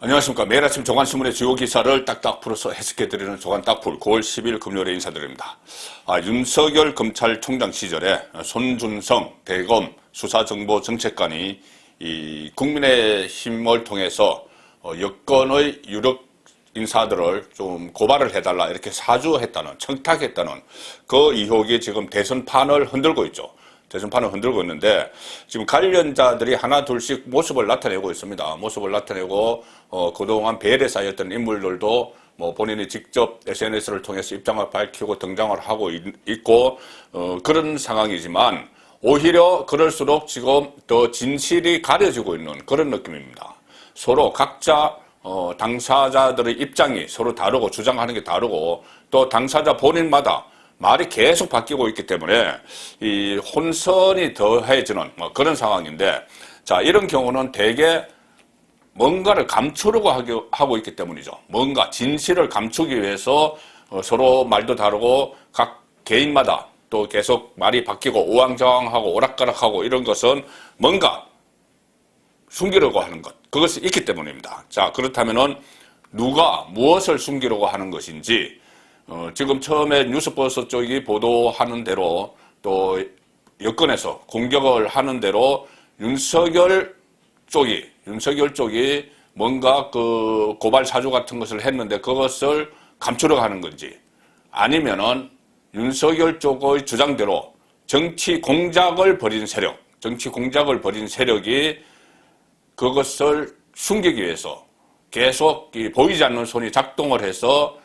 안녕하십니까. 매일 아침 조간신문의 주요 기사를 딱딱 풀어서 해석해드리는 조간 딱풀 9월 10일 금요일에 인사드립니다. 윤석열 검찰총장 시절에 손준성 대검 수사정보정책관이 이 국민의힘을 통해서 여권의 유력 인사들을 좀 고발을 해달라 이렇게 사주했다는, 청탁했다는 그 의혹이 지금 대선판을 흔들고 있죠. 대선판을 흔들고 있는데 지금 관련자들이 하나 둘씩 모습을 나타내고 있습니다. 모습을 나타내고 그동안 배열에 쌓였던 인물들도 뭐 본인이 직접 SNS를 통해서 입장을 밝히고 등장을 하고 있고 그런 상황이지만 오히려 그럴수록 지금 더 진실이 가려지고 있는 그런 느낌입니다. 서로 각자 당사자들의 입장이 서로 다르고 주장하는 게 다르고 또 당사자 본인마다 말이 계속 바뀌고 있기 때문에 이 혼선이 더해지는 그런 상황인데, 자, 이런 경우는 대개 뭔가를 감추려고 하고 있기 때문이죠. 뭔가 진실을 감추기 위해서 서로 말도 다르고 각 개인마다 또 계속 말이 바뀌고 우왕좌왕하고 오락가락하고 이런 것은 뭔가 숨기려고 하는 것, 그것이 있기 때문입니다. 자, 그렇다면은 누가 무엇을 숨기려고 하는 것인지 지금 처음에 뉴스버스 쪽이 보도하는 대로 또 여권에서 공격을 하는 대로 윤석열 쪽이 뭔가 그 고발 사주 같은 것을 했는데 그것을 감추려고 하는 건지, 아니면은 윤석열 쪽의 주장대로 정치 공작을 벌인 세력이 그것을 숨기기 위해서 계속 보이지 않는 손이 작동을 해서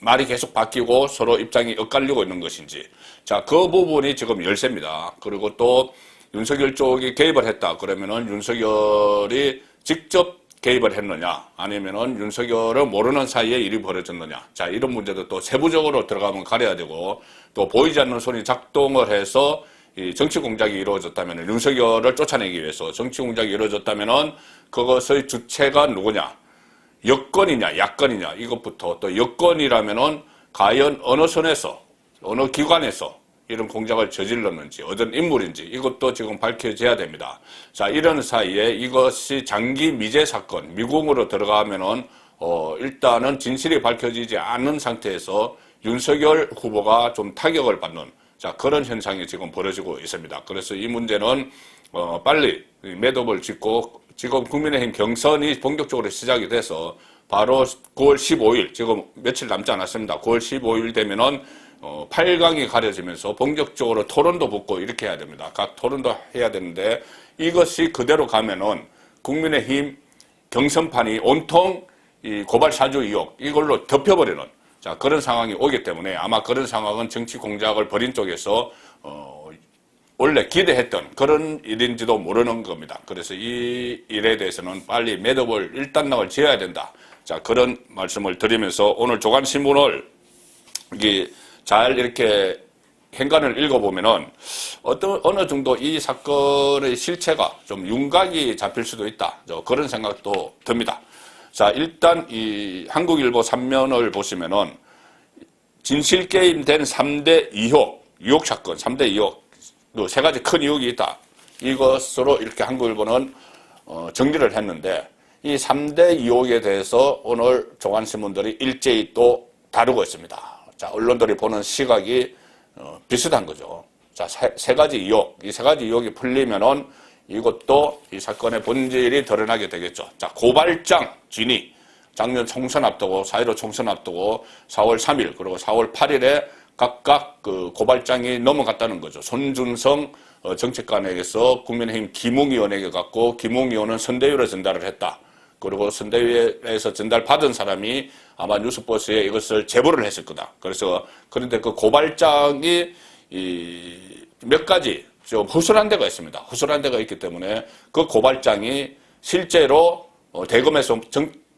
말이 계속 바뀌고 서로 입장이 엇갈리고 있는 것인지, 자, 그 부분이 지금 열쇠입니다. 그리고 또 윤석열 쪽이 개입을 했다 그러면은 윤석열이 직접 개입을 했느냐, 아니면은 윤석열을 모르는 사이에 일이 벌어졌느냐, 자, 이런 문제도 또 세부적으로 들어가면 가려야 되고, 또 보이지 않는 손이 작동을 해서 이 정치 공작이 이루어졌다면, 윤석열을 쫓아내기 위해서 정치 공작이 이루어졌다면은 그것의 주체가 누구냐, 여권이냐 야권이냐, 이것부터, 또 여권이라면은 과연 어느 선에서 어느 기관에서 이런 공작을 저질렀는지, 어떤 인물인지 이것도 지금 밝혀져야 됩니다. 자, 이런 사이에 이것이 장기 미제 사건, 미궁으로 들어가면은 일단은 진실이 밝혀지지 않은 상태에서 윤석열 후보가 좀 타격을 받는, 자, 그런 현상이 지금 벌어지고 있습니다. 그래서 이 문제는 빨리 매듭을 짓고, 지금 국민의힘 경선이 본격적으로 시작이 돼서 바로 9월 15일, 지금 며칠 남지 않았습니다. 9월 15일 되면은 8강이 가려지면서 본격적으로 토론도 붙고 이렇게 해야 됩니다. 각 토론도 해야 되는데, 이것이 그대로 가면은 국민의힘 경선판이 온통 이 고발 사주 의혹 이걸로 덮여버리는, 자, 그런 상황이 오기 때문에 아마 그런 상황은 정치 공작을 벌인 쪽에서 원래 기대했던 그런 일인지도 모르는 겁니다. 그래서 이 일에 대해서는 빨리 매듭을 일단락을 지어야 된다. 자, 그런 말씀을 드리면서 오늘 조간신문을 잘 이렇게 행간을 읽어보면은 어느 정도 이 사건의 실체가 좀 윤곽이 잡힐 수도 있다, 그런 생각도 듭니다. 자, 일단 이 한국일보 3면을 보시면은 진실게임 된 3대 의혹 사건, 3대 의혹, 또 세 가지 큰 의혹이 있다, 이것으로 이렇게 한국일보는 정리를 했는데, 이 3대 의혹에 대해서 오늘 조간신문들이 일제히 또 다루고 있습니다. 자, 언론들이 보는 시각이 비슷한 거죠. 자, 세 가지 의혹, 이 세 가지 의혹이 풀리면은 이것도 이 사건의 본질이 드러나게 되겠죠. 자, 고발장 진위, 작년 총선 앞두고 4.15 총선 앞두고 4월 3일 그리고 4월 8일에 각각 그 고발장이 넘어갔다는 거죠. 손준성 정책관에게서 국민의힘 김웅의원에게 갔고, 김웅의원은 선대위로 전달을 했다. 그리고 선대위에서 전달받은 사람이 아마 뉴스버스에 이것을 제보를 했을 거다. 그런데 그 고발장이 몇 가지 좀 허술한 데가 있습니다. 허술한 데가 있기 때문에 그 고발장이 실제로 대검에서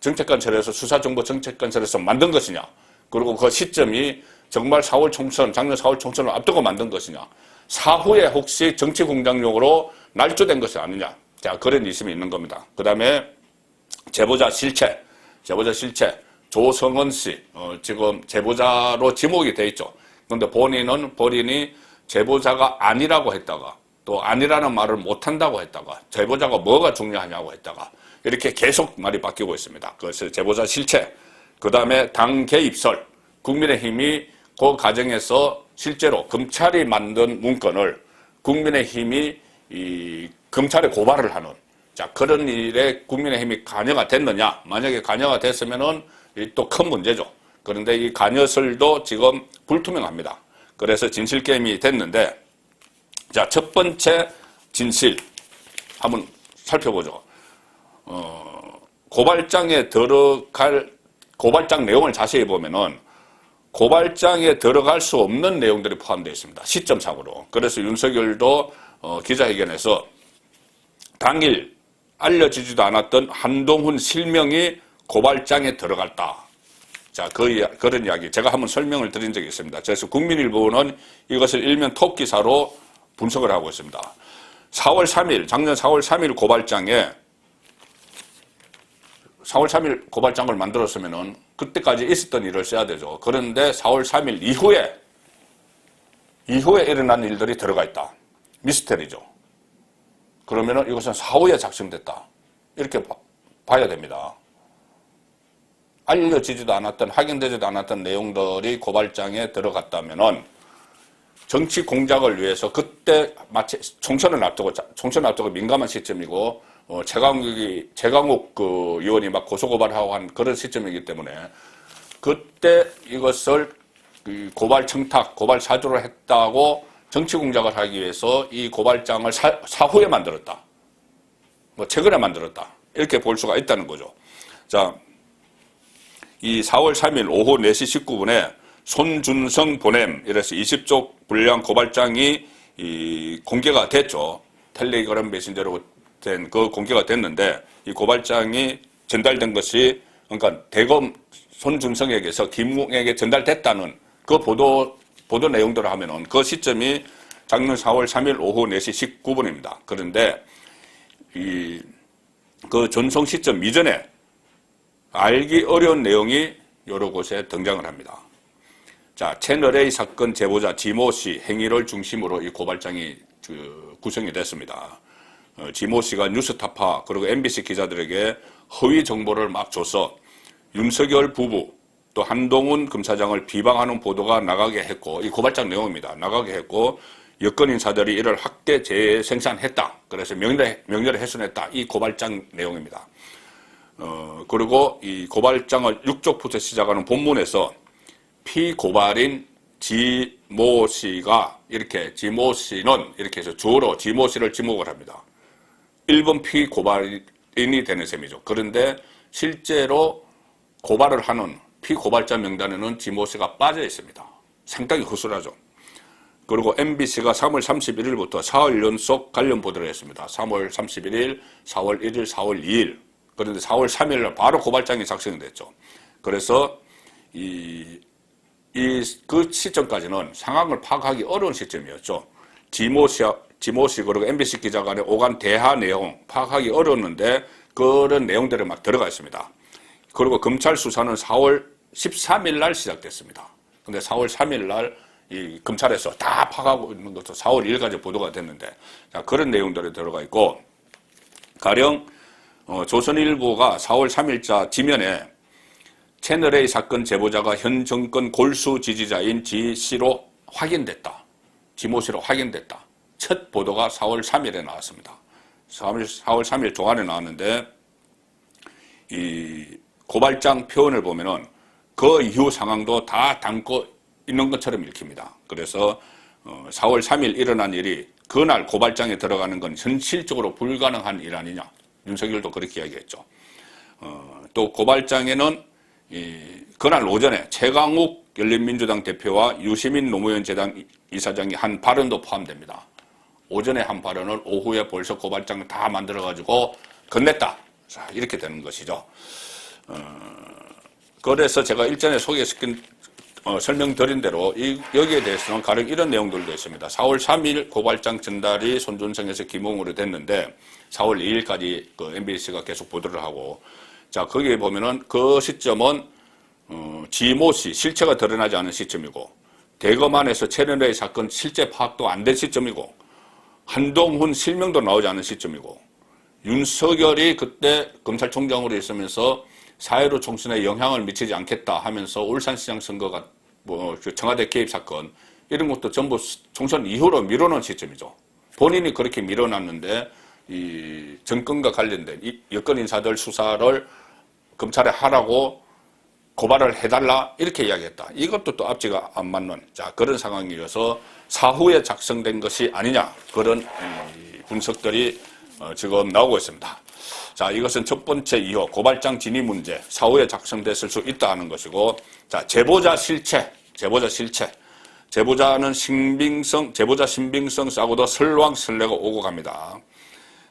정책관철에서 수사정보정책관철에서 만든 것이냐, 그리고 그 시점이 정말 4월 총선, 작년 4월 총선을 앞두고 만든 것이냐, 사후에 혹시 정치 공작용으로 날조된 것이 아니냐, 자, 그런 의심이 있는 겁니다. 그 다음에 제보자 실체, 조성은 씨, 지금 제보자로 지목이 돼 있죠. 그런데 본인이 제보자가 아니라고 했다가, 또 아니라는 말을 못한다고 했다가, 제보자가 뭐가 중요하냐고 했다가, 이렇게 계속 말이 바뀌고 있습니다. 그래서 제보자 실체, 그 다음에 당 개입설, 국민의힘이 그 과정에서 실제로 검찰이 만든 문건을 국민의힘이 검찰에 고발을 하는, 자, 그런 일에 국민의힘이 관여가 됐느냐? 만약에 관여가 됐으면은 또 큰 문제죠. 그런데 이 관여설도 지금 불투명합니다. 그래서 진실 게임이 됐는데, 자, 첫 번째 진실 한번 살펴보죠. 고발장에 들어갈, 고발장 내용을 자세히 보면은 고발장에 들어갈 수 없는 내용들이 포함되어 있습니다. 시점상으로. 그래서 윤석열도 기자회견에서 당일 알려지지도 않았던 한동훈 실명이 고발장에 들어갔다. 자, 그런 이야기 제가 한번 설명을 드린 적이 있습니다. 그래서 국민일보는 이것을 일면 톱 기사로 분석을 하고 있습니다. 4월 3일, 작년 4월 3일 고발장에 4월 3일 고발장을 만들었으면은 그때까지 있었던 일을 써야 되죠. 그런데 4월 3일 이후에 일어난 일들이 들어가 있다. 미스테리죠. 그러면은 이것은 사후에 작성됐다. 이렇게 봐야 됩니다. 알려지지도 않았던, 확인되지도 않았던 내용들이 고발장에 들어갔다면은 정치 공작을 위해서 그때 마치 총선을 앞두고 민감한 시점이고, 최강욱 그 의원이 막 고소고발하고 한 그런 시점이기 때문에 그때 이것을 고발 청탁, 고발 사주를 했다고 정치 공작을 하기 위해서 이 고발장을 사후에 만들었다. 뭐 최근에 만들었다. 이렇게 볼 수가 있다는 거죠. 자, 이 4월 3일 오후 4시 19분에 손준성 보냄, 이래서 20쪽 분량 고발장이 공개가 됐죠. 텔레그램 메신저로 된 그 공개가 됐는데, 이 고발장이 전달된 것이, 그러니까 대검 손준성에게서 김웅에게 전달됐다는 그 보도 내용들을 하면은 그 시점이 작년 4월 3일 오후 4시 19분입니다. 그런데 그 전송 시점 이전에 알기 어려운 내용이 여러 곳에 등장을 합니다. 자, 채널A 사건 제보자 지모 씨 행위를 중심으로 이 고발장이 구성이 됐습니다. 지모 씨가 뉴스타파 그리고 MBC 기자들에게 허위 정보를 막 줘서 윤석열 부부 또 한동훈 검사장을 비방하는 보도가 나가게 했고, 이 고발장 내용입니다. 나가게 했고, 여권 인사들이 이를 학대 재생산했다. 그래서 명예를 훼손했다. 이 고발장 내용입니다. 그리고 이 고발장을 6쪽부터 시작하는 본문에서 피고발인 지모 씨가 지모 씨는 이렇게 해서 주어로 지모 씨를 지목을 합니다. 1번 피고발인이 되는 셈이죠. 그런데 실제로 고발을 하는 피고발자 명단에는 지모 씨가 빠져 있습니다. 상당히 허술하죠. 그리고 MBC가 3월 31일부터 사흘 연속 관련 보도를 했습니다. 3월 31일, 4월 1일, 4월 2일. 그런데 4월 3일 바로 고발장이 작성이 됐죠. 그래서 그 시점까지는 상황을 파악하기 어려운 시점이었죠. 지모 씨 그리고 MBC 기자 간의 오간 대화 내용 파악하기 어려웠는데 그런 내용들이 막 들어가 있습니다. 그리고 검찰 수사는 4월 13일 날 시작됐습니다. 근데 4월 3일 날 이 검찰에서 다 파악하고 있는 것도 4월 1일까지 보도가 됐는데, 자, 그런 내용들이 들어가 있고, 가령 조선일보가 4월 3일자 지면에 채널A 사건 제보자가 현 정권 골수 지지자인 지 씨로 확인됐다. 지모 씨로 확인됐다. 첫 보도가 4월 3일에 나왔습니다. 4월 3일 종안에 나왔는데, 이 고발장 표현을 보면은 그 이후 상황도 다 담고 있는 것처럼 읽힙니다. 그래서 4월 3일 일어난 일이 그날 고발장에 들어가는 건 현실적으로 불가능한 일 아니냐. 윤석열도 그렇게 이야기했죠. 또 고발장에는 그날 오전에 최강욱 열린민주당 대표와 유시민 노무현 재단 이사장이 한 발언도 포함됩니다. 오전에 한 발언을 오후에 벌써 고발장을 다 만들어가지고 건넸다. 자, 이렇게 되는 것이죠. 그래서 제가 일전에 소개시킨 설명드린 대로 여기에 대해서는 가령 이런 내용들도 있습니다. 4월 3일 고발장 전달이 손준성에서 김웅으로 됐는데 4월 2일까지 그 MBC가 계속 보도를 하고, 자, 거기에 보면은 그 시점은 지모 씨 실체가 드러나지 않은 시점이고, 대검 안에서 채널A 사건 실제 파악도 안 된 시점이고, 한동훈 실명도 나오지 않은 시점이고, 윤석열이 그때 검찰총장으로 있으면서 4.15 총선에 영향을 미치지 않겠다 하면서 울산시장 선거가 청와대 개입 사건 이런 것도 전부 총선 이후로 미뤄놓은 시점이죠. 본인이 그렇게 밀어놨는데 이 정권과 관련된 이 여권 인사들 수사를 검찰에 하라고 고발을 해달라 이렇게 이야기했다. 이것도 또 앞뒤가 안 맞는 그런 상황이어서 사후에 작성된 것이 아니냐 그런 분석들이 지금 나오고 있습니다. 자, 이것은 첫 번째 이유 고발장 진위 문제 사후에 작성됐을 수 있다 하는 것이고, 자, 제보자 실체. 제보자는 제보자 신빙성 싸고도 설왕설래가 오고 갑니다.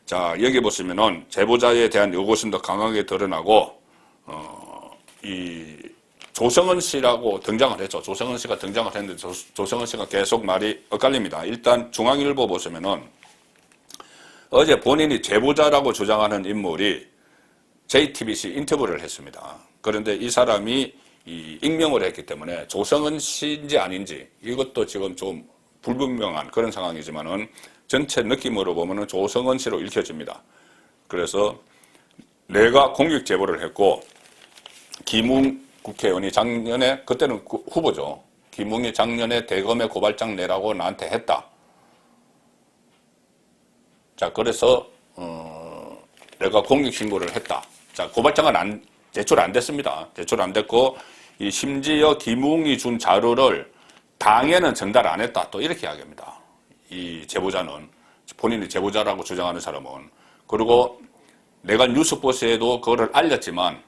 자, 여기 보시면은 제보자에 대한 의구심도 강하게 드러나고, 이 조성은 씨라고 등장을 했죠. 조성은 씨가 등장을 했는데 조성은 씨가 계속 말이 엇갈립니다. 일단 중앙일보 보시면은 어제 본인이 제보자라고 주장하는 인물이 JTBC 인터뷰를 했습니다. 그런데 이 사람이 익명을 했기 때문에 조성은 씨인지 아닌지 이것도 지금 좀 불분명한 그런 상황이지만은 전체 느낌으로 보면은 조성은 씨로 읽혀집니다. 그래서 내가 공익 제보를 했고 김웅 국회의원이 작년에 그때는 후보죠. 김웅이 작년에 대검에 고발장 내라고 나한테 했다. 자, 그래서 내가 공익 신고를 했다. 자, 고발장은 제출 안 됐습니다. 제출 안 됐고 심지어 김웅이 준 자료를 당에는 전달 안 했다. 또 이렇게 이야기합니다. 이 제보자는 본인이 제보자라고 주장하는 사람은. 그리고 내가 뉴스버스에도 그거를 알렸지만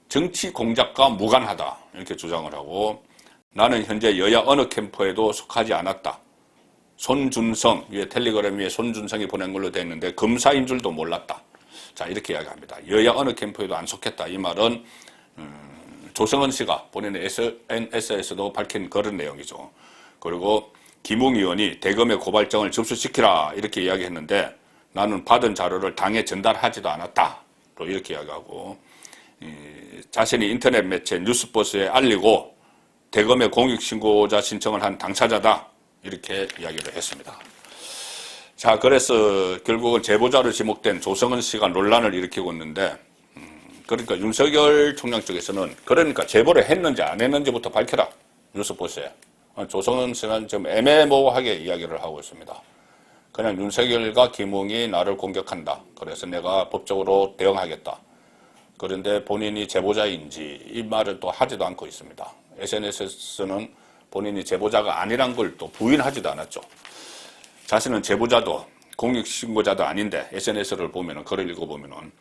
정치 공작과 무관하다 이렇게 주장을 하고, 나는 현재 여야 어느 캠프에도 속하지 않았다. 손준성, 위에 텔레그램 위에 손준성이 보낸 걸로 되어 있는데 검사인 줄도 몰랐다. 자, 이렇게 이야기합니다. 여야 어느 캠프에도 안 속했다. 이 말은 조성은 씨가 본인의 SNS에서도 밝힌 그런 내용이죠. 그리고 김웅 의원이 대검의 고발장을 접수시키라 이렇게 이야기했는데 나는 받은 자료를 당에 전달하지도 않았다. 또 이렇게 이야기하고, 자신이 인터넷 매체 뉴스버스에 알리고 대검의 공익신고자 신청을 한 당사자다. 이렇게 이야기를 했습니다. 자, 그래서 결국은 제보자로 지목된 조성은 씨가 논란을 일으키고 있는데, 그러니까 윤석열 총장 쪽에서는 그러니까 제보를 했는지 안 했는지부터 밝혀라. 뉴스버스에. 조성은 씨는 좀 애매모호하게 이야기를 하고 있습니다. 그냥 윤석열과 김웅이 나를 공격한다. 그래서 내가 법적으로 대응하겠다. 그런데 본인이 제보자인지 이 말을 또 하지도 않고 있습니다. SNS에서는 본인이 제보자가 아니란 걸 또 부인하지도 않았죠. 자신은 제보자도 공익신고자도 아닌데 SNS를 보면은, 글을 읽어보면은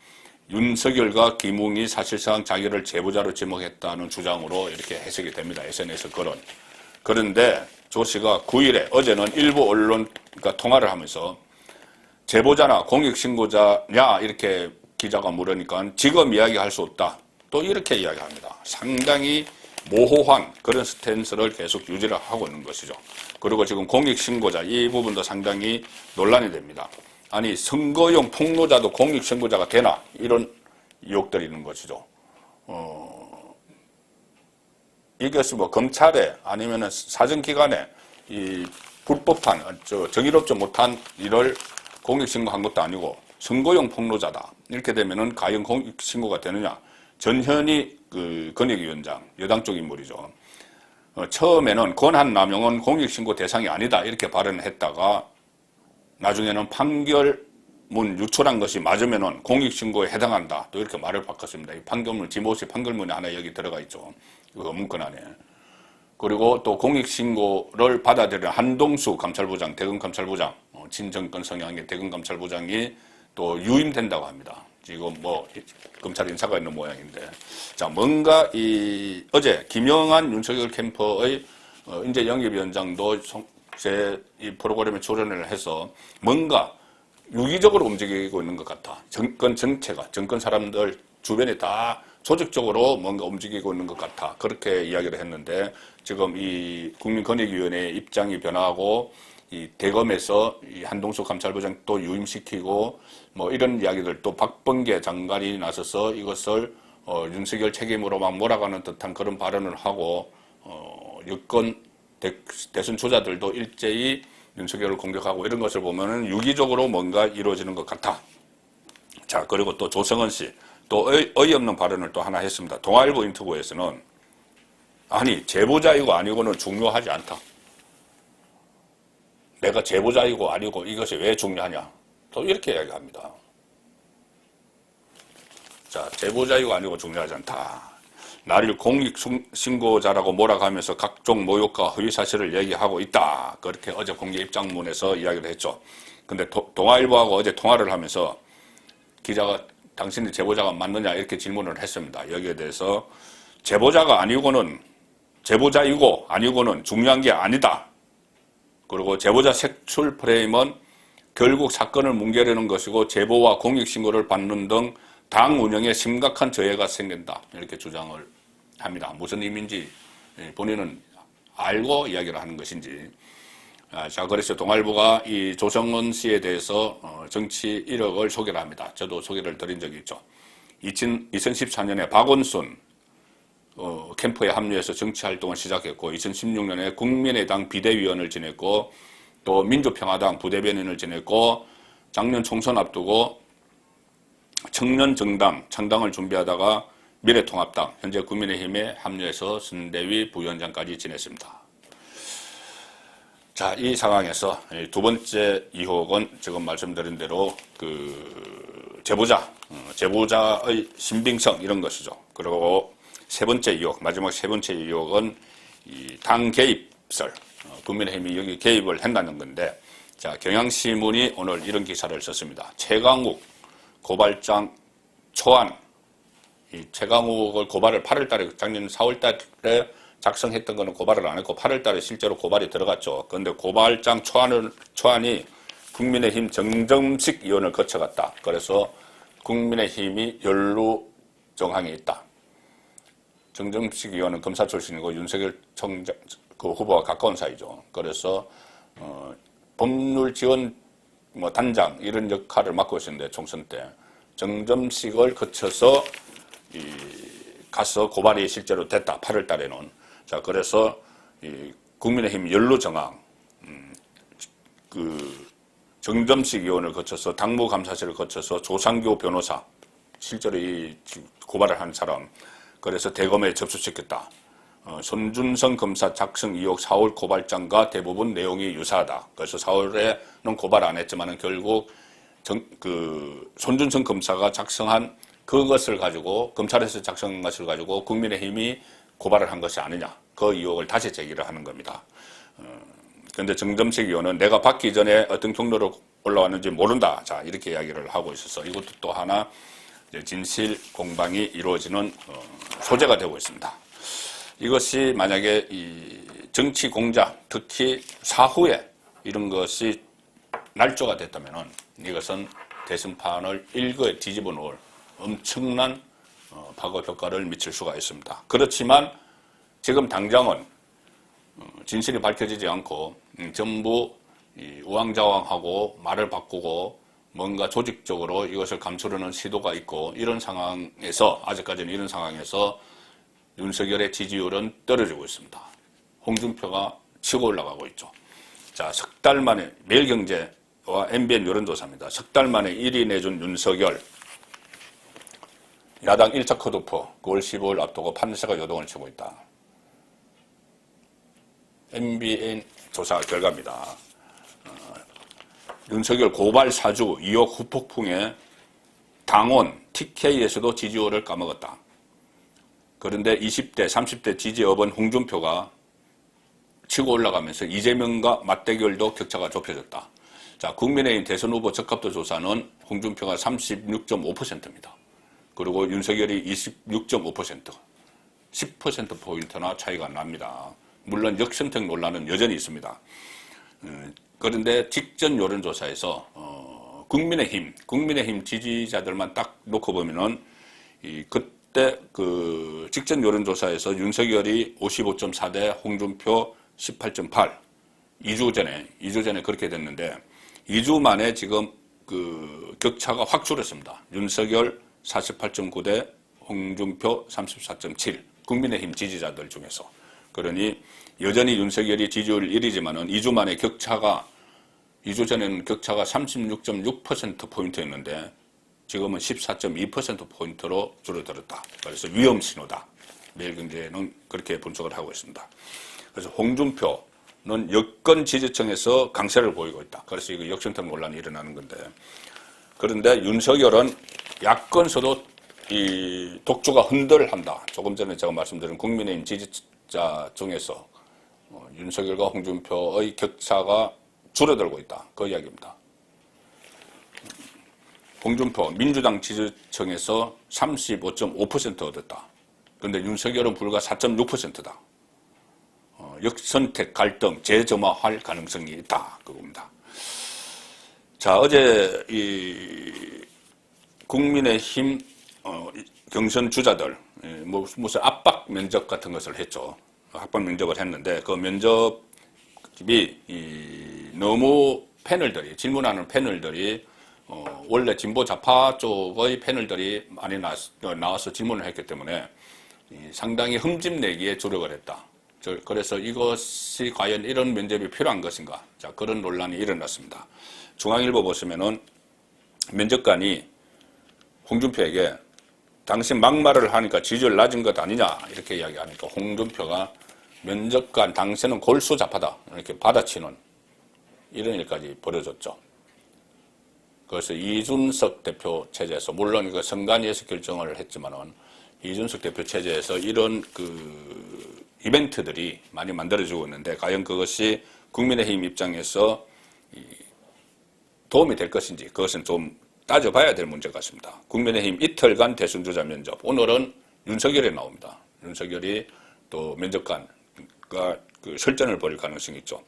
윤석열과 김웅이 사실상 자기를 제보자로 지목했다는 주장으로 이렇게 해석이 됩니다. SNS 글은. 그런데 조 씨가 9일에 어제는 일부 언론과 통화를 하면서 제보자나 공익신고자냐 이렇게 기자가 물으니까 지금 이야기할 수 없다. 또 이렇게 이야기합니다. 상당히 모호한 그런 스탠스를 계속 유지를 하고 있는 것이죠. 그리고 지금 공익신고자 이 부분도 상당히 논란이 됩니다. 아니, 선거용 폭로자도 공익신고자가 되나? 이런 의혹들이 있는 것이죠. 이것이 뭐 검찰에 아니면은 사정기관에 이 불법한, 정의롭지 못한 일을 공익신고한 것도 아니고 선거용 폭로자다. 이렇게 되면은 과연 공익신고가 되느냐? 전현희 권익위원장, 여당 쪽 인물이죠. 처음에는 권한남용은 공익신고 대상이 아니다. 이렇게 발언을 했다가 나중에는 판결문 유출한 것이 맞으면은 공익신고에 해당한다. 또 이렇게 말을 바꿨습니다. 이 판결문, 지모시 판결문이 하나 여기 들어가 있죠. 그 문건 안에. 그리고 또 공익신고를 받아들이는 한동수 감찰부장, 대검감찰부장, 친정권 성향의 대검감찰부장이 또 유임된다고 합니다. 지금 뭐 검찰 인사가 있는 모양인데, 자, 뭔가 어제 김영한 윤석열 캠프의 인재 영입위원장도 이 프로그램에 출연을 해서 뭔가 유기적으로 움직이고 있는 것 같다. 정권 전체가, 정권 사람들 주변에 다 조직적으로 뭔가 움직이고 있는 것 같아. 그렇게 이야기를 했는데, 지금 이 국민권익위원회 입장이 변하고 이 대검에서 이 한동수 감찰부장 또 유임시키고 뭐 이런 이야기들, 또 박범계 장관이 나서서 이것을 윤석열 책임으로 막 몰아가는 듯한 그런 발언을 하고, 여권 대선 주자들도 일제히 윤석열을 공격하고 이런 것을 보면은 유기적으로 뭔가 이루어지는 것 같아. 자, 그리고 또 조성은 씨, 또 어이없는 발언을 또 하나 했습니다. 동아일보 인터뷰에서는 아니, 제보자이고 아니고는 중요하지 않다. 내가 제보자이고 아니고 이것이 왜 중요하냐. 또 이렇게 이야기합니다. 자, 제보자이고 아니고 중요하지 않다. 나를 공익신고자라고 몰아가면서 각종 모욕과 허위사실을 얘기하고 있다. 그렇게 어제 공개 입장문에서 이야기를 했죠. 근데 동아일보하고 어제 통화를 하면서 기자가 당신이 제보자가 맞느냐 이렇게 질문을 했습니다. 여기에 대해서 제보자이고 아니고는 중요한 게 아니다. 그리고 제보자 색출 프레임은 결국 사건을 뭉개려는 것이고 제보와 공익신고를 받는 등 당 운영에 심각한 저해가 생긴다. 이렇게 주장을 합니다. 무슨 의미인지 본인은 알고 이야기를 하는 것인지. 자, 그래서 동아일보가 이 조성은 씨에 대해서 정치 1억을 소개를 합니다. 저도 소개를 드린 적이 있죠. 2014년에 박원순 캠프에 합류해서 정치활동을 시작했고 2016년에 국민의당 비대위원을 지냈고 또 민주평화당 부대변인을 지냈고 작년 총선 앞두고 청년정당 창당을 준비하다가 미래통합당 현재 국민의힘에 합류해서 선대위 부위원장까지 지냈습니다. 자, 이 상황에서 두 번째 의혹은 지금 말씀드린 대로 그 제보자의 신빙성 이런 것이죠. 그리고 세 번째 의혹, 마지막 세 번째 의혹은 이 당 개입설, 국민의힘이 여기 개입을 한다는 건데, 자, 경향신문이 오늘 이런 기사를 썼습니다. 최강욱 고발장 초안, 이 최강욱을 고발을 8월 달에, 작년 4월 달에 작성했던 거는 고발을 안 했고 8월 달에 실제로 고발이 들어갔죠. 그런데 고발장 초안이 국민의힘 정점식 의원을 거쳐갔다. 그래서 국민의힘이 연루 정황이 있다. 정점식 의원은 검사 출신이고 윤석열 총장 그 후보와 가까운 사이죠. 그래서 법률 지원 단장 이런 역할을 맡고 있었는데 총선 때 정점식을 거쳐서 가서 고발이 실제로 됐다. 8월 달에는. 자, 그래서 국민의힘 연루 정황, 그 정점식 의원을 거쳐서 당무감사실을 거쳐서 조상교 변호사, 실제로 이 고발을 한 사람, 그래서 대검에 접수시켰다. 손준성 검사 작성 의혹 4월 고발장과 대부분 내용이 유사하다. 그래서 4월에는 고발 안 했지만은 결국 손준성 검사가 작성한 그것을 가지고 검찰에서 작성한 것을 가지고 국민의힘이 고발을 한 것이 아니냐. 그 의혹을 다시 제기를 하는 겁니다. 그런데 정점식 의원은 내가 받기 전에 어떤 경로로 올라왔는지 모른다. 자, 이렇게 이야기를 하고 있어서 이것도 또 하나 진실 공방이 이루어지는 소재가 되고 있습니다. 이것이 만약에 이 정치 공작, 특히 사후에 이런 것이 날조가 됐다면은 이것은 대선판을 일거에 뒤집어 놓을 엄청난 파급 효과를 미칠 수가 있습니다. 그렇지만 지금 당장은 진실이 밝혀지지 않고 전부 우왕좌왕하고 말을 바꾸고 뭔가 조직적으로 이것을 감추려는 시도가 있고 이런 상황에서 아직까지는 이런 상황에서 윤석열의 지지율은 떨어지고 있습니다. 홍준표가 치고 올라가고 있죠. 자, 석 달 만에 매일경제와 MBN 여론조사입니다. 석 달 만에 1위 내준 윤석열. 야당 1차 컷오프 9월 15일 앞두고 판세가 요동을 치고 있다. MBN 조사 결과입니다. 윤석열 고발 사주, 의혹 후폭풍에 당원, TK에서도 지지율을 까먹었다. 그런데 20대, 30대 지지업은 홍준표가 치고 올라가면서 이재명과 맞대결도 격차가 좁혀졌다. 자, 국민의힘 대선 후보 적합도 조사는 홍준표가 36.5%입니다. 그리고 윤석열이 26.5%, 10%포인트나 차이가 납니다. 물론 역선택 논란은 여전히 있습니다. 그런데 직전 여론조사에서 국민의힘 지지자들만 딱 놓고 보면은 그때 그 직전 여론조사에서 윤석열이 55.4대 홍준표 18.8, 2주 전에 그렇게 됐는데 2주 만에 지금 그 격차가 확 줄었습니다. 윤석열 48.9대 홍준표 34.7, 국민의힘 지지자들 중에서. 그러니 여전히 윤석열이 지지율 1위지만은 2주 만에 격차가 2주 전에는 격차가 36.6%포인트였는데 지금은 14.2%포인트로 줄어들었다. 그래서 위험 신호다. 매일경제는 그렇게 분석을 하고 있습니다. 그래서 홍준표는 여권 지지층에서 강세를 보이고 있다. 그래서 이거 역선택 논란이 일어나는 건데, 그런데 윤석열은 야권서도 이 독주가 흔들한다. 조금 전에 제가 말씀드린 국민의힘 지지자 중에서 윤석열과 홍준표의 격차가 줄어들고 있다. 그 이야기입니다. 홍준표 민주당 지지층에서 35.5% 얻었다. 그런데 윤석열은 불과 4.6%다. 역선택 갈등 재점화할 가능성이 있다. 그겁니다. 자, 어제 이 국민의힘 경선 주자들 무슨 압박 면접 같은 것을 했죠. 압박 면접을 했는데 그 면접이 너무 패널들이 질문하는 패널들이 원래 진보 좌파 쪽의 패널들이 많이 나와서 질문을 했기 때문에 상당히 흠집내기에 주력을 했다. 그래서 이것이 과연 이런 면접이 필요한 것인가? 자, 그런 논란이 일어났습니다. 중앙일보 보시면은 면접관이 홍준표에게 당신 막말을 하니까 지지율 낮은 것 아니냐 이렇게 이야기하니까 홍준표가 면접관 당신은 골수 좌파다 이렇게 받아치는 이런 일까지 벌어졌죠. 그래서 이준석 대표 체제에서 물론 이거 선관위에서 결정을 했지만은 이준석 대표 체제에서 이런 그 이벤트들이 많이 만들어지고 있는데 과연 그것이 국민의힘 입장에서 도움이 될 것인지 그것은 좀 따져봐야 될 문제 같습니다. 국민의힘 이틀간 대선주자 면접. 오늘은 윤석열이 나옵니다. 윤석열이 또 면접관과 그 설전을 벌일 가능성이 있죠.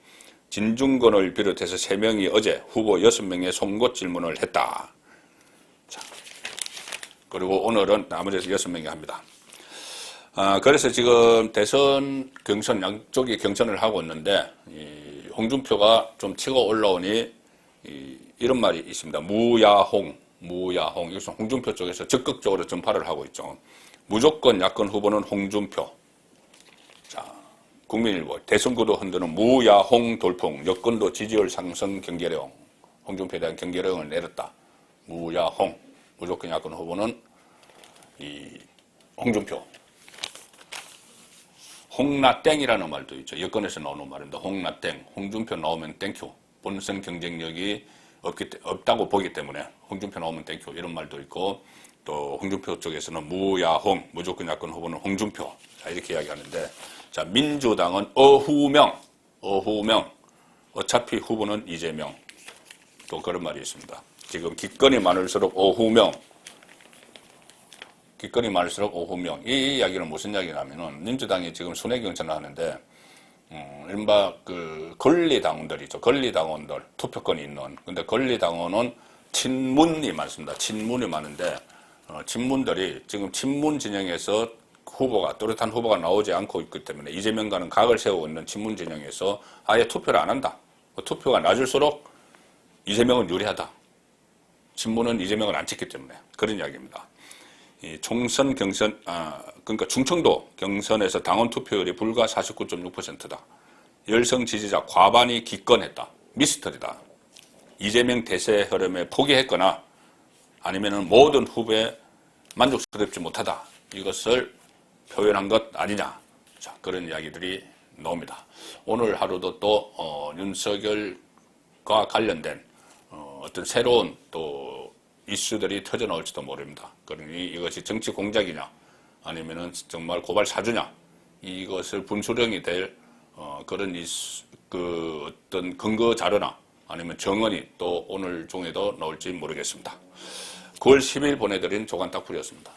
진중권을 비롯해서 3명이 어제 후보 6명의 송곳 질문을 했다. 자, 그리고 오늘은 나머지 6명이 합니다. 그래서 지금 대선 경선 양쪽이 경선을 하고 있는데 홍준표가 좀 치고 올라오니 이런 말이 있습니다. 무야홍. 이것은 홍준표 쪽에서 적극적으로 전파를 하고 있죠. 무조건 야권 후보는 홍준표. 자, 국민일보 대선구도 흔드는 무야홍 돌풍. 여권도 지지율 상승 경계령. 홍준표에 대한 경계령을 내렸다. 무야홍. 무조건 야권 후보는 홍준표. 홍나땡이라는 말도 있죠. 여권에서 나오는 말인데 홍나땡. 홍준표 나오면 땡큐. 본선 경쟁력이 없다고 보기 때문에 홍준표 나오면 땡큐 이런 말도 있고 또 홍준표 쪽에서는 무야홍 무조건 야권 후보는 홍준표 자 이렇게 이야기하는데 자 민주당은 어후명 어차피 후보는 이재명 또 그런 말이 있습니다. 지금 기권이 많을수록 어후명 이 이야기는 무슨 이야기냐면은 민주당이 지금 순회 경선을 하는데 이른바 그 권리당원들이죠. 권리당원들 투표권이 있는. 근데 권리당원은 친문이 많습니다. 친문이 많은데 친문들이 지금 친문 진영에서 뚜렷한 후보가 나오지 않고 있기 때문에 이재명과는 각을 세우고 있는 친문 진영에서 아예 투표를 안 한다. 투표가 낮을수록 이재명은 유리하다. 친문은 이재명을 안 찍기 때문에 그런 이야기입니다. 이 총선 경선 그러니까 충청도 경선에서 당원 투표율이 불과 49.6%다. 열성 지지자 과반이 기권했다. 미스터리다. 이재명 대세 흐름에 포기했거나 아니면은 모든 후보에 만족스럽지 못하다. 이것을 표현한 것 아니냐. 자, 그런 이야기들이 나옵니다. 오늘 하루도 또 윤석열과 관련된 어떤 새로운 또 이슈들이 터져 나올지도 모릅니다. 그러니 이것이 정치 공작이냐 아니면은 정말 고발 사주냐 이것을 분수령이 될 그런 어떤 근거 자료나 아니면 정언이 또 오늘 중에도 나올지 모르겠습니다. 9월 10일 보내드린 조간딱풀이었습니다.